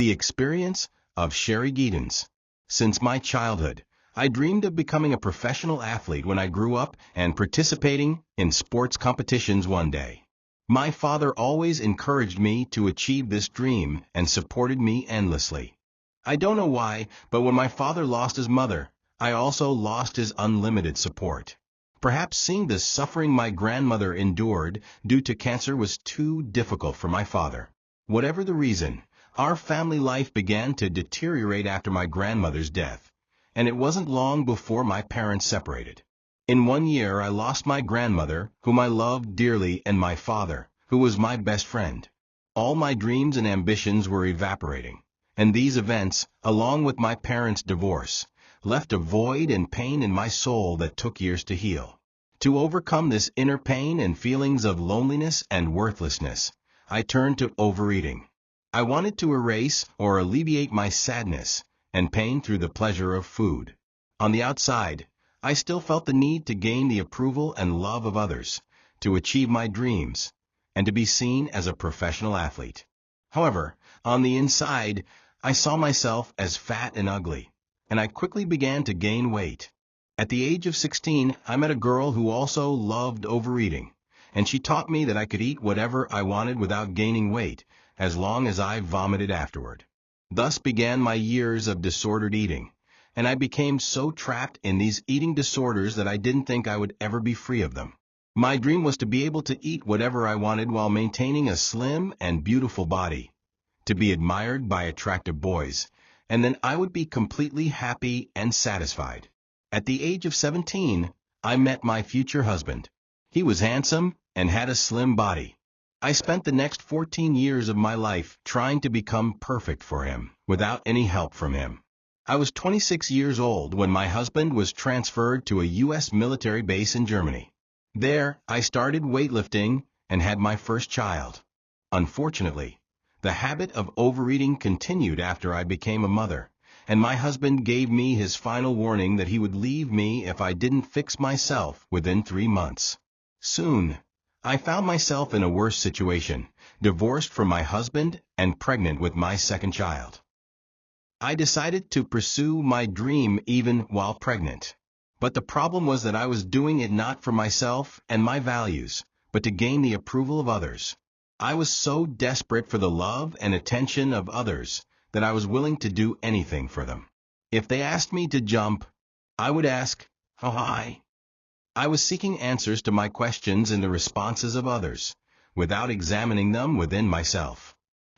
The experience of shery gidons. Since my childhood, I dreamed of becoming a professional athlete when I grew up and participating in sports competitions one day. My father always encouraged me to achieve this dream and supported me endlessly. I don't know why, but when my father lost his mother, I also lost his unlimited support. Perhaps seeing the suffering my grandmother endured due to cancer was too difficult for my father. Whatever the reason, our family life began to deteriorate after my grandmother's death, and it wasn't long before my parents separated. In 1 year I lost my grandmother, whom I loved dearly, and my father, who was my best friend. All my dreams and ambitions were evaporating, and these events, along with my parents' divorce, left a void and pain in my soul that took years to heal. To overcome this inner pain and feelings of loneliness and worthlessness, I turned to overeating. I wanted to erase or alleviate my sadness and pain through the pleasure of food. On the outside, I still felt the need to gain the approval and love of others, to achieve my dreams, and to be seen as a professional athlete. However, on the inside, I saw myself as fat and ugly, and I quickly began to gain weight. At the age of 16, I met a girl who also loved overeating, and she taught me that I could eat whatever I wanted without gaining weight, as long as I vomited afterward. Thus began my years of disordered eating, and I became so trapped in these eating disorders that I didn't think I would ever be free of them. My dream was to be able to eat whatever I wanted while maintaining a slim and beautiful body, to be admired by attractive boys, and then I would be completely happy and satisfied. At the age of 17, I met my future husband. He was handsome and had a slim body. I spent the next 14 years of my life trying to become perfect for him, without any help from him. I was 26 years old when my husband was transferred to a U.S. military base in Germany. There, I started weightlifting and had my first child. Unfortunately, the habit of overeating continued after I became a mother, and my husband gave me his final warning that he would leave me if I didn't fix myself within 3 months. Soon, I found myself in a worse situation, divorced from my husband and pregnant with my second child. I decided to pursue my dream even while pregnant. But the problem was that I was doing it not for myself and my values, but to gain the approval of others. I was so desperate for the love and attention of others that I was willing to do anything for them. If they asked me to jump, I would ask, how high? I was seeking answers to my questions in the responses of others, without examining them within myself.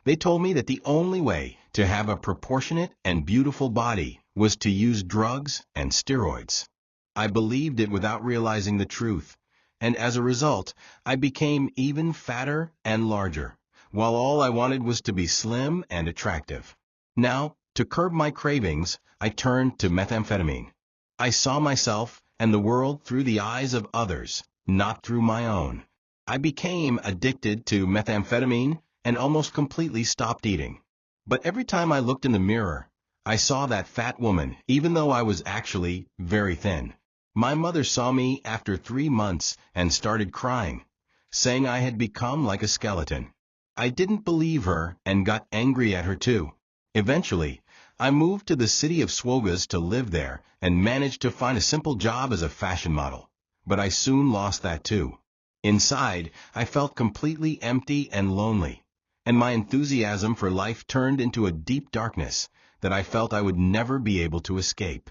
They told me that the only way to have a proportionate and beautiful body was to use drugs and steroids. I believed it without realizing the truth, and as a result, I became even fatter and larger, while all I wanted was to be slim and attractive. Now, to curb my cravings, I turned to methamphetamine. I saw myself and the world through the eyes of others, not through my own. I became addicted to methamphetamine and almost completely stopped eating. But every time I looked in the mirror, I saw that fat woman, even though I was actually very thin. My mother saw me after 3 months and started crying, saying I had become like a skeleton. I didn't believe her and got angry at her too. Eventually, I moved to the city of Swogas to live there and managed to find a simple job as a fashion model, but I soon lost that too. Inside, I felt completely empty and lonely, and my enthusiasm for life turned into a deep darkness that I felt I would never be able to escape.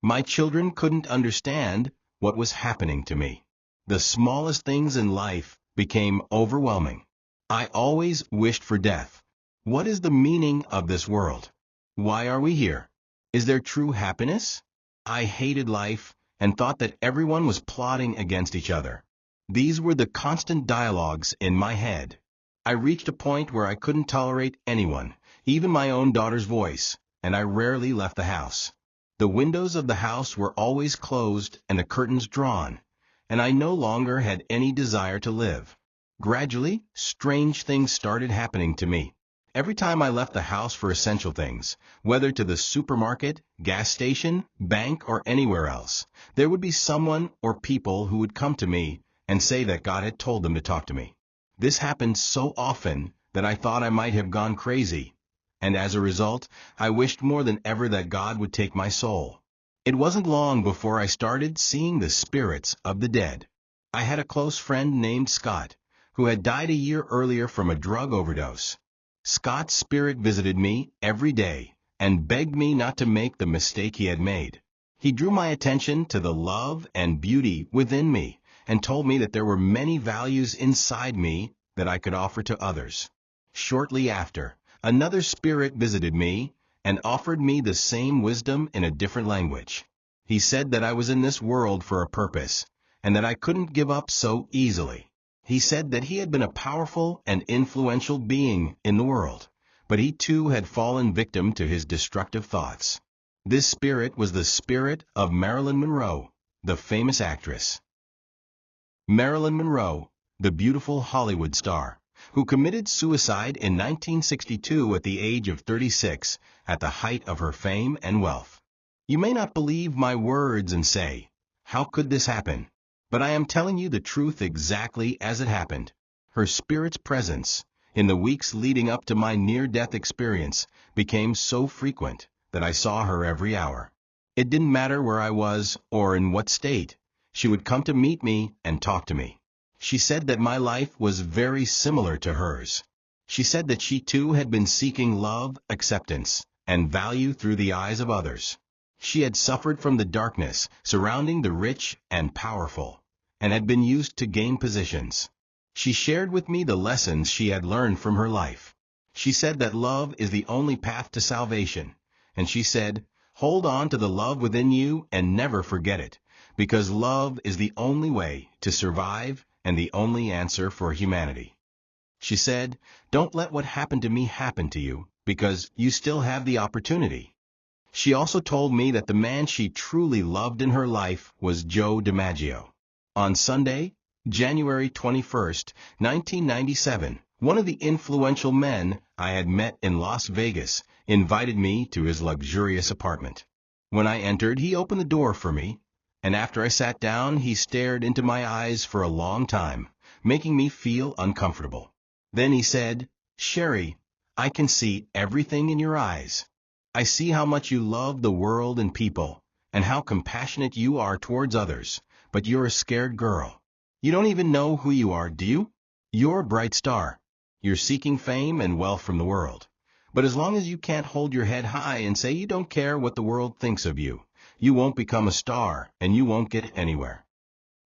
My children couldn't understand what was happening to me. The smallest things in life became overwhelming. I always wished for death. What is the meaning of this world? Why are we here? Is there true happiness? I hated life and thought that everyone was plotting against each other. These were the constant dialogues in my head. I reached a point where I couldn't tolerate anyone, even my own daughter's voice, and I rarely left the house. The windows of the house were always closed and the curtains drawn, and I no longer had any desire to live. Gradually, strange things started happening to me. Every time I left the house for essential things, whether to the supermarket, gas station, bank, or anywhere else, there would be someone or people who would come to me and say that God had told them to talk to me. This happened so often that I thought I might have gone crazy, and as a result, I wished more than ever that God would take my soul. It wasn't long before I started seeing the spirits of the dead. I had a close friend named Scott, who had died a year earlier from a drug overdose. Scott's spirit visited me every day and begged me not to make the mistake he had made. He drew my attention to the love and beauty within me and told me that there were many values inside me that I could offer to others. Shortly after, another spirit visited me and offered me the same wisdom in a different language. He said that I was in this world for a purpose, and that I couldn't give up so easily. He said that he had been a powerful and influential being in the world, but he too had fallen victim to his destructive thoughts. This spirit was the spirit of Marilyn Monroe, the famous actress. Marilyn Monroe, the beautiful Hollywood star, who committed suicide in 1962 at the age of 36, at the height of her fame and wealth. You may not believe my words and say, "How could this happen?" But I am telling you the truth exactly as it happened. Her spirit's presence, in the weeks leading up to my near-death experience, became so frequent that I saw her every hour. It didn't matter where I was or in what state. She would come to meet me and talk to me. She said that my life was very similar to hers. She said that she too had been seeking love, acceptance, and value through the eyes of others. She had suffered from the darkness surrounding the rich and powerful, and had been used to gain positions. She shared with me the lessons she had learned from her life. She said that love is the only path to salvation, and she said, "Hold on to the love within you and never forget it, because love is the only way to survive and the only answer for humanity." She said, "Don't let what happened to me happen to you, because you still have the opportunity." She also told me that the man she truly loved in her life was Joe DiMaggio. On Sunday, January 21st, 1997, one of the influential men I had met in Las Vegas invited me to his luxurious apartment. When I entered, he opened the door for me, and after I sat down, he stared into my eyes for a long time, making me feel uncomfortable. Then he said, "Shery, I can see everything in your eyes. I see how much you love the world and people, and how compassionate you are towards others, but you're a scared girl. You don't even know who you are, do you? You're a bright star. You're seeking fame and wealth from the world. But as long as you can't hold your head high and say you don't care what the world thinks of you, you won't become a star and you won't get anywhere."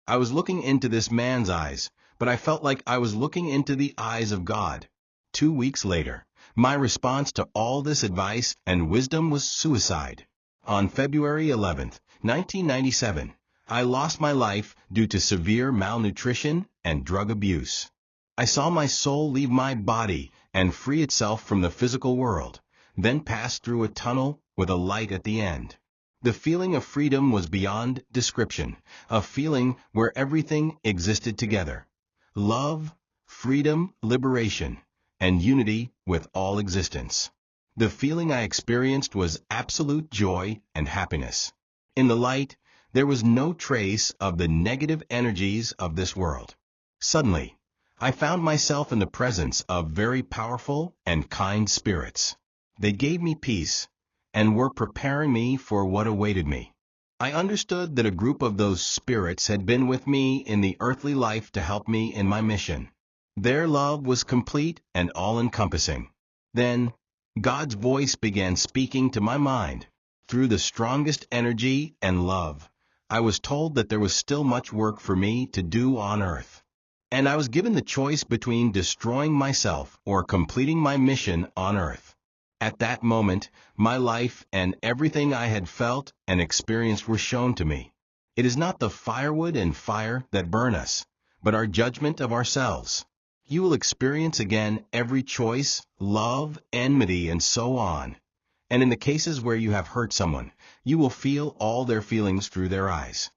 I was looking into this man's eyes, but I felt like I was looking into the eyes of God. 2 weeks later, my response to all this advice and wisdom was suicide. On February 11th, 1997, I lost my life due to severe malnutrition and drug abuse. I saw my soul leave my body and free itself from the physical world, then pass through a tunnel with a light at the end. The feeling of freedom was beyond description, a feeling where everything existed together. Love, freedom, liberation, and unity with all existence. The feeling I experienced was absolute joy and happiness. In the light, there was no trace of the negative energies of this world. Suddenly, I found myself in the presence of very powerful and kind spirits. They gave me peace and were preparing me for what awaited me. I understood that a group of those spirits had been with me in the earthly life to help me in my mission. Their love was complete and all-encompassing. Then, God's voice began speaking to my mind. Through the strongest energy and love, I was told that there was still much work for me to do on earth. And I was given the choice between destroying myself or completing my mission on earth. At that moment, my life and everything I had felt and experienced were shown to me. It is not the firewood and fire that burn us, but our judgment of ourselves. You will experience again every choice, love, enmity, and so on. And in the cases where you have hurt someone, you will feel all their feelings through their eyes.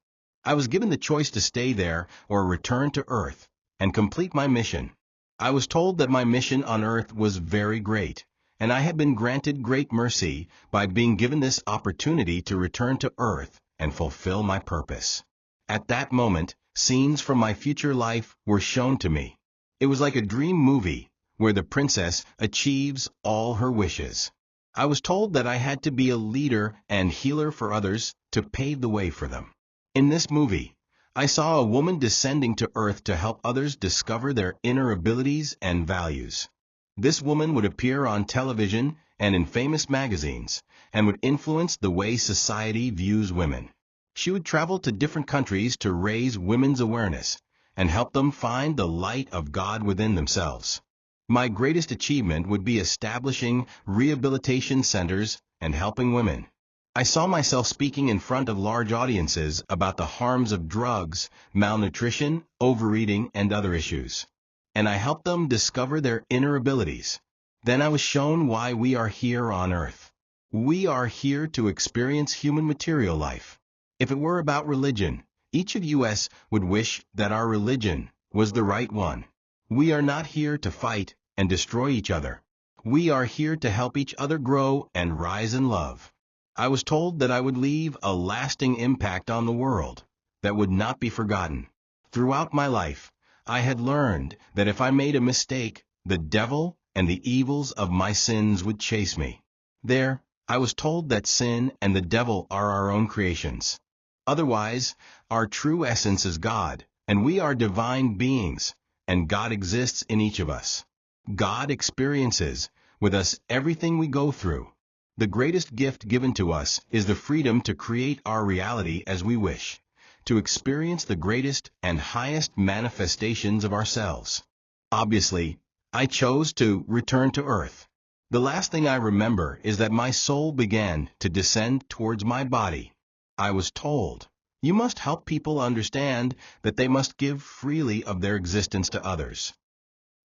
I was given the choice to stay there or return to earth and complete my mission. I was told that my mission on earth was very great, and I had been granted great mercy by being given this opportunity to return to earth and fulfill my purpose. At that moment, scenes from my future life were shown to me. It was like a dream movie, where the princess achieves all her wishes. I was told that I had to be a leader and healer for others to pave the way for them. In this movie, I saw a woman descending to earth to help others discover their inner abilities and values. This woman would appear on television and in famous magazines, and would influence the way society views women. She would travel to different countries to raise women's awareness and help them find the light of God within themselves. My greatest achievement would be establishing rehabilitation centers and helping women. I saw myself speaking in front of large audiences about the harms of drugs, malnutrition, overeating, and other issues. And I helped them discover their inner abilities. Then I was shown why we are here on earth. We are here to experience human material life. If it were about religion, each of us would wish that our religion was the right one. We are not here to fight and destroy each other. We are here to help each other grow and rise in love. I was told that I would leave a lasting impact on the world that would not be forgotten. Throughout my life, I had learned that if I made a mistake, the devil and the evils of my sins would chase me. There, I was told that sin and the devil are our own creations. Otherwise, our true essence is God, and we are divine beings, and God exists in each of us. God experiences with us everything we go through. The greatest gift given to us is the freedom to create our reality as we wish, to experience the greatest and highest manifestations of ourselves. Obviously, I chose to return to earth. The last thing I remember is that my soul began to descend towards my body. I was told, "You must help people understand that they must give freely of their existence to others."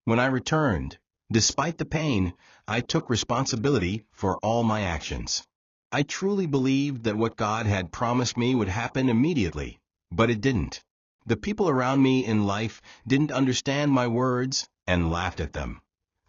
When I returned, despite the pain, I took responsibility for all my actions. I truly believed that what God had promised me would happen immediately, but it didn't. The people around me in life didn't understand my words and laughed at them,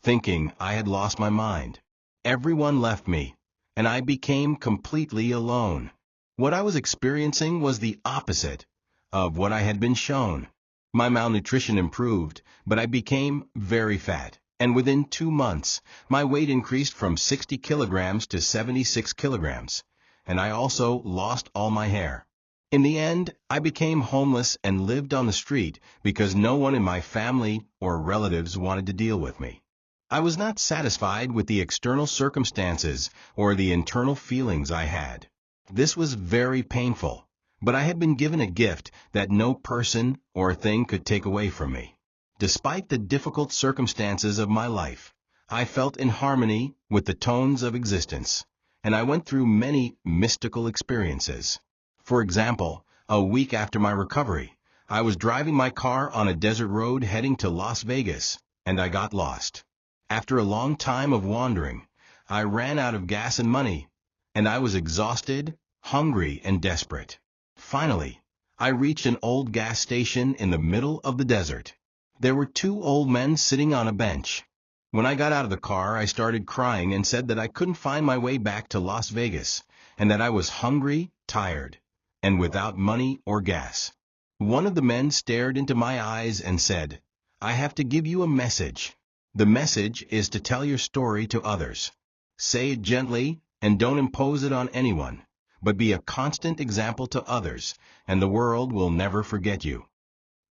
thinking I had lost my mind. Everyone left me, and I became completely alone. What I was experiencing was the opposite of what I had been shown. My malnutrition improved, but I became very fat, and within 2 months, my weight increased from 60 kilograms to 76 kilograms, and I also lost all my hair. In the end, I became homeless and lived on the street because no one in my family or relatives wanted to deal with me. I was not satisfied with the external circumstances or the internal feelings I had. This was very painful, but I had been given a gift that no person or thing could take away from me. Despite the difficult circumstances of my life, I felt in harmony with the tones of existence, and I went through many mystical experiences. For example, a week after my recovery, I was driving my car on a desert road heading to Las Vegas, and I got lost. After a long time of wandering, I ran out of gas and money, and I was exhausted, hungry, and desperate. Finally, I reached an old gas station in the middle of the desert. There were 2 old men sitting on a bench. When I got out of the car, I started crying and said that I couldn't find my way back to Las Vegas, and that I was hungry, tired, and without money or gas. One of the men stared into my eyes and said, "I have to give you a message. The message is to tell your story to others. Say it gently and don't impose it on anyone, but be a constant example to others, and the world will never forget you."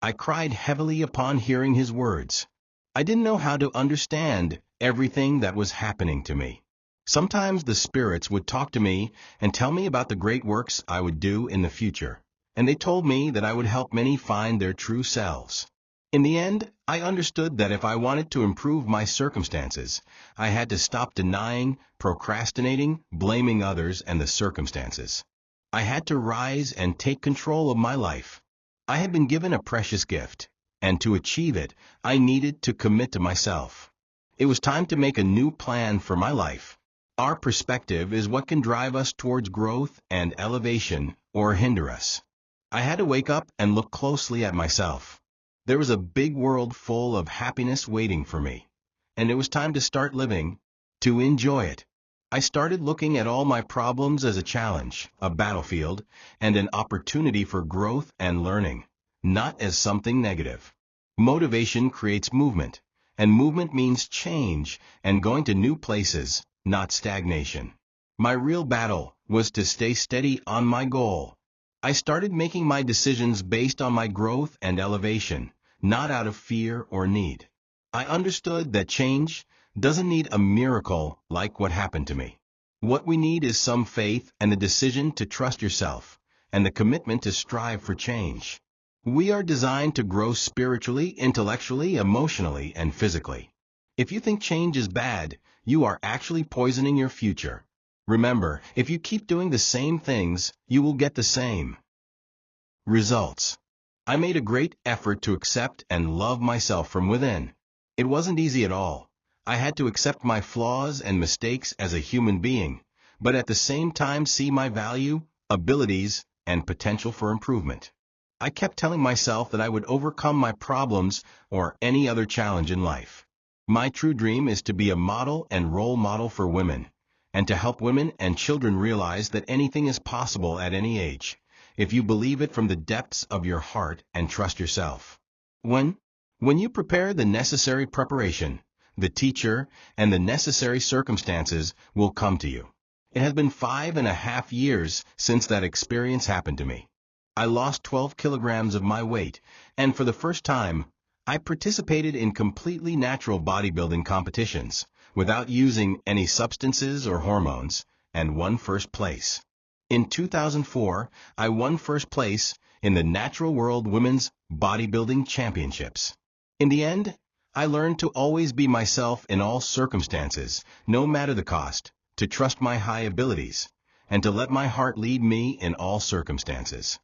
I cried heavily upon hearing his words. I didn't know how to understand everything that was happening to me. Sometimes the spirits would talk to me and tell me about the great works I would do in the future, and they told me that I would help many find their true selves. In the end, I understood that if I wanted to improve my circumstances, I had to stop denying, procrastinating, blaming others and the circumstances. I had to rise and take control of my life. I had been given a precious gift, and to achieve it, I needed to commit to myself. It was time to make a new plan for my life. Our perspective is what can drive us towards growth and elevation or hinder us. I had to wake up and look closely at myself. There was a big world full of happiness waiting for me, and it was time to start living, to enjoy it. I started looking at all my problems as a challenge, a battlefield, and an opportunity for growth and learning, not as something negative. Motivation creates movement, and movement means change and going to new places, not stagnation. My real battle was to stay steady on my goal. I started making my decisions based on my growth and elevation, not out of fear or need. I understood that change doesn't need a miracle like what happened to me. What we need is some faith and the decision to trust yourself, and the commitment to strive for change. We are designed to grow spiritually, intellectually, emotionally, and physically. If you think change is bad, you are actually poisoning your future. Remember, if you keep doing the same things, you will get the same results. I made a great effort to accept and love myself from within. It wasn't easy at all. I had to accept my flaws and mistakes as a human being, but at the same time see my value, abilities, and potential for improvement. I kept telling myself that I would overcome my problems or any other challenge in life. My true dream is to be a model and role model for women, and to help women and children realize that anything is possible at any age, if you believe it from the depths of your heart and trust yourself. When you prepare the necessary preparation, the teacher and the necessary circumstances will come to you. It has been 5.5 years since that experience happened to me. I lost 12 kilograms of my weight, and for the first time, I participated in completely natural bodybuilding competitions, without using any substances or hormones, and won first place. In 2004, I won first place in the Natural World Women's Bodybuilding Championships. In the end, I learned to always be myself in all circumstances, no matter the cost, to trust my high abilities, and to let my heart lead me in all circumstances.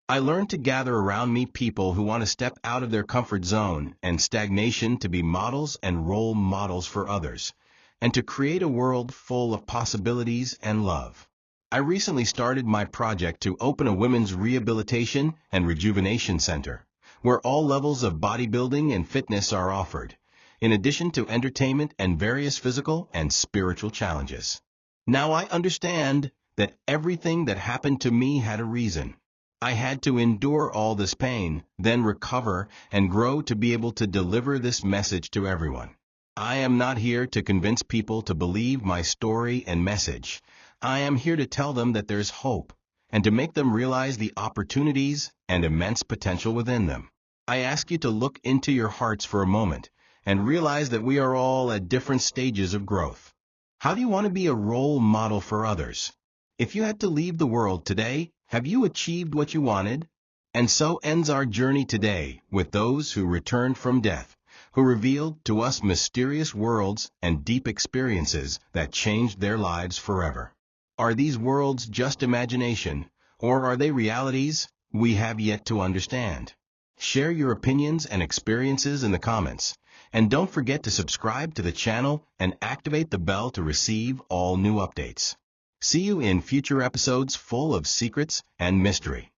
I learned to gather around me people who want to step out of their comfort zone and stagnation to be models and role models for others, and to create a world full of possibilities and love. I recently started my project to open a women's rehabilitation and rejuvenation center, where all levels of bodybuilding and fitness are offered, in addition to entertainment and various physical and spiritual challenges. Now I understand that everything that happened to me had a reason. I had to endure all this pain, then recover and grow to be able to deliver this message to everyone. I am not here to convince people to believe my story and message. I am here to tell them that there's hope, and to make them realize the opportunities and immense potential within them. I ask you to look into your hearts for a moment and realize that we are all at different stages of growth. How do you want to be a role model for others? If you had to leave the world today, have you achieved what you wanted? And so ends our journey today with those who returned from death, who revealed to us mysterious worlds and deep experiences that changed their lives forever. Are these worlds just imagination, or are they realities we have yet to understand? Share your opinions and experiences in the comments, and don't forget to subscribe to the channel and activate the bell to receive all new updates. See you in future episodes full of secrets and mystery.